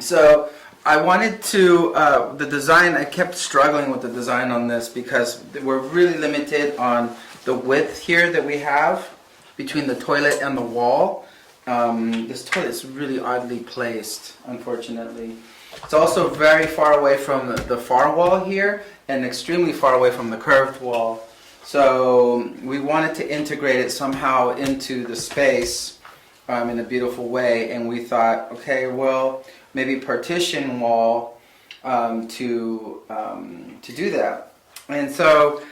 So I wanted to, the design, I kept struggling with the design on this because we're really limited on the width here that we have between the toilet and the wall. This toilet is really oddly placed, unfortunately. It's also very far away from the far wall here and extremely far away from the curved wall. So we wanted to integrate it somehow into the space in a beautiful way, and we thought, okay, well, maybe partition wall to do that. And so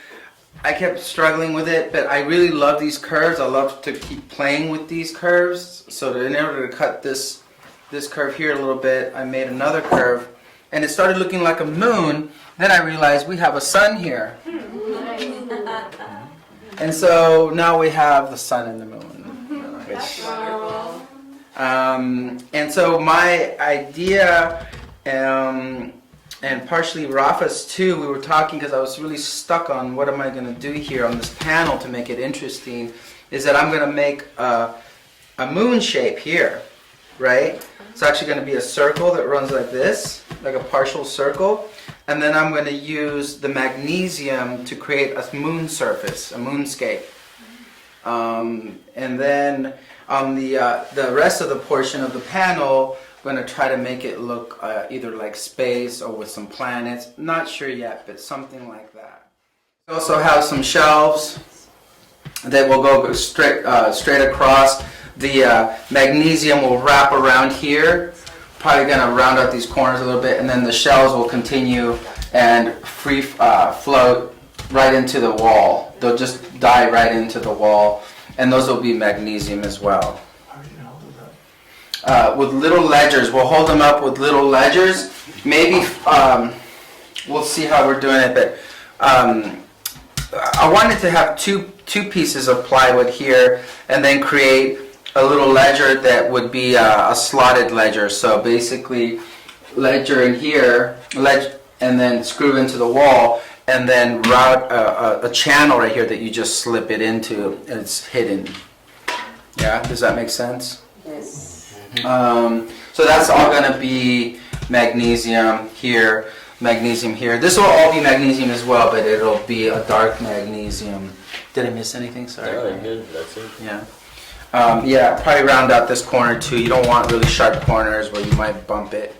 I kept struggling with it, but I really love these curves. I love to keep playing with these curves. So in order to cut this curve here a little bit, I made another curve, and it started looking like a moon. Then I realized we have a sun here. And so now we have the sun and the moon. And so my idea, and partially Rafa's too, we were talking because I was really stuck on what am I going to do here on this panel to make it interesting, is that I'm going to make a moon shape here, right? It's actually going to be a circle that runs like this, like a partial circle. And then I'm going to use the magnesium to create a moon surface, a moonscape. And then on the rest of the portion of the panel, I'm going to try to make it look either like space or with some planets. Not sure yet, but something like that. We also have some shelves that will go straight across. The magnesium will wrap around here. Probably going to round out these corners a little bit, and then the shells will continue and free float right into the wall. They'll just die right into the wall, and those will be magnesium as well. How are you going to hold it up? With little ledgers. We'll hold them up with little ledgers. Maybe we'll see how we're doing it, but I wanted to have two pieces of plywood here, and then create a little ledger that would be a slotted ledger. So basically, ledger in here, and then screw into the wall, and then route a channel right here that you just slip it into, and it's hidden. Yeah, does that make sense? Yes. So that's all going to be magnesium here, magnesium here. This will all be magnesium as well, but it'll be a dark magnesium. Did I miss anything? Sorry. No, you're good. That's it. Yeah. Yeah, probably round out this corner too. You don't want really sharp corners where you might bump it.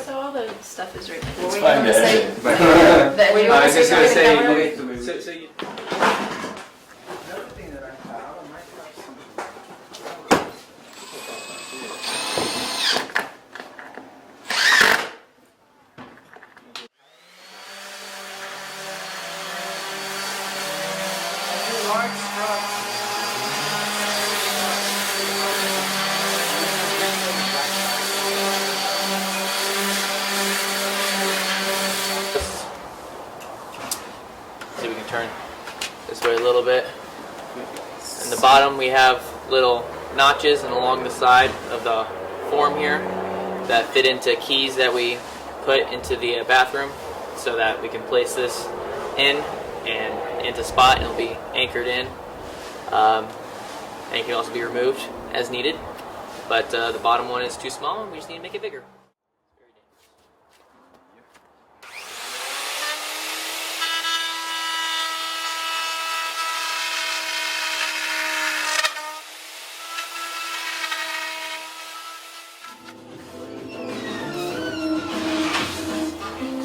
So all the stuff is right there. It's fine, I was just going to say, Another thing that I have, I might have some. See if we can turn this way a little bit. In the bottom we have little notches, and along the side of the form here that fit into keys that we put into the bathroom, so that we can place this in and into spot, and it'll be anchored in. And it can also be removed as needed, but the bottom one is too small and we just need to make it bigger.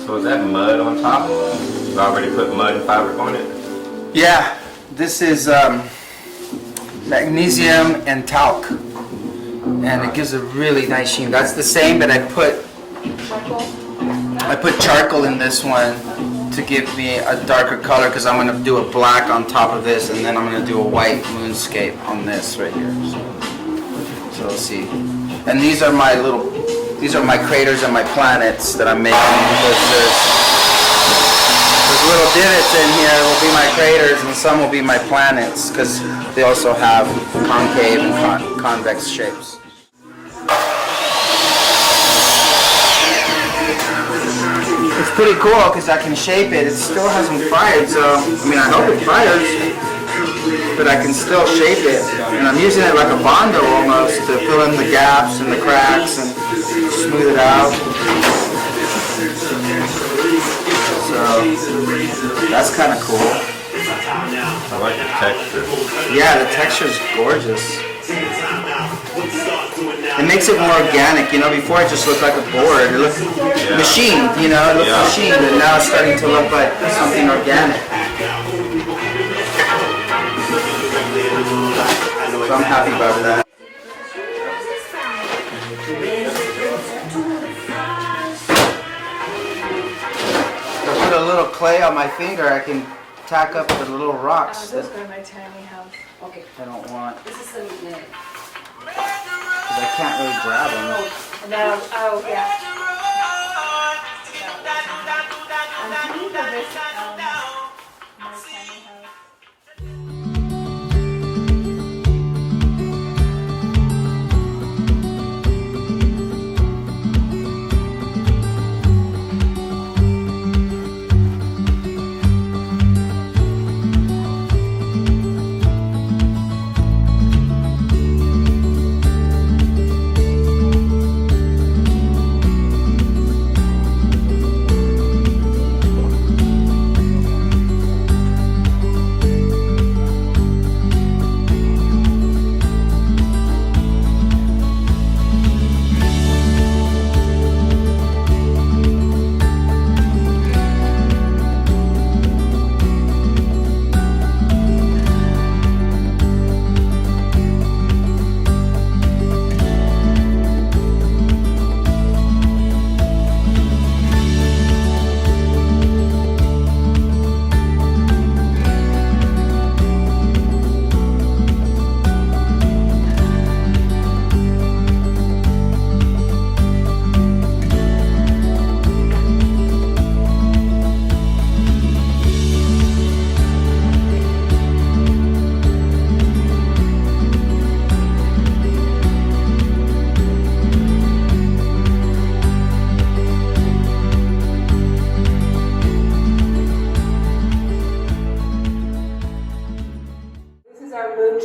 So is that mud on top? You already put mud and fabric on it? Yeah, this is magnesium and talc, and it gives a really nice sheen. That's the same, but I put charcoal in this one to give me a darker color, because I'm going to do a black on top of this, and then I'm going to do a white moonscape on this right here. So let's see. And these are my craters and my planets that I'm making. There's little divots in here will be my craters, and some will be my planets, because they also have concave and convex shapes. It's pretty cool because I can shape it. It still hasn't fired, so I mean, I hope it fires. but I can still shape it. And I'm using it like a Bondo almost to fill in the gaps and the cracks and smooth it out. So that's kind of cool. I like the texture. Yeah, the texture's gorgeous. It makes it more organic, you know, before it just looked like a board. It looked machined, you know, it looked machined, and now it's starting to look like something organic. So I'm happy about that. If I put a little clay on my finger, I can tack up the little rocks that Those are my tiny house. Okay, I don't want, this is some, because I can't really grab them. No, oh, yeah. Can you go this, my tiny house?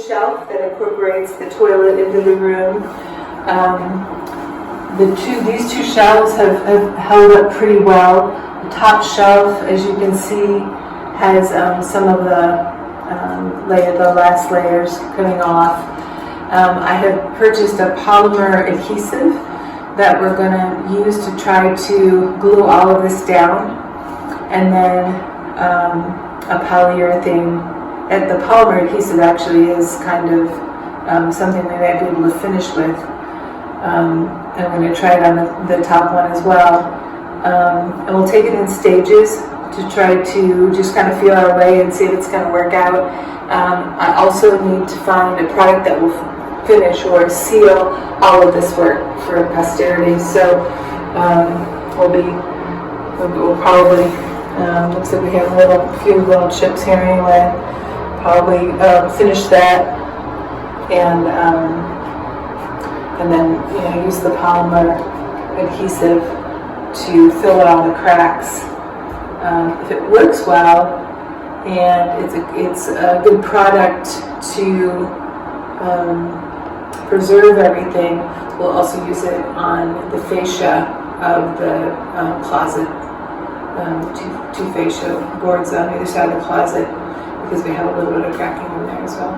Shelf that incorporates the toilet into the room. These two shelves have held up pretty well. The top shelf, as you can see, has some of the last layers coming off. I have purchased a polymer adhesive that we're going to use to try to glue all of this down, and then a polyurethane. And the polymer adhesive actually is kind of something we might be able to finish with. And I'm going to try it on the top one as well. And we'll take it in stages to try to just kind of feel our way and see if it's going to work out. I also need to find a product that will finish or seal all of this work for posterity. So we'll probably, looks like we have a few little chips here anyway. Probably finish that and then use the polymer adhesive to fill out the cracks. If it works well and it's a good product to preserve everything, we'll also use it on the fascia of the closet, two fascia boards on either side of the closet, because we have a little bit of cracking in there as well.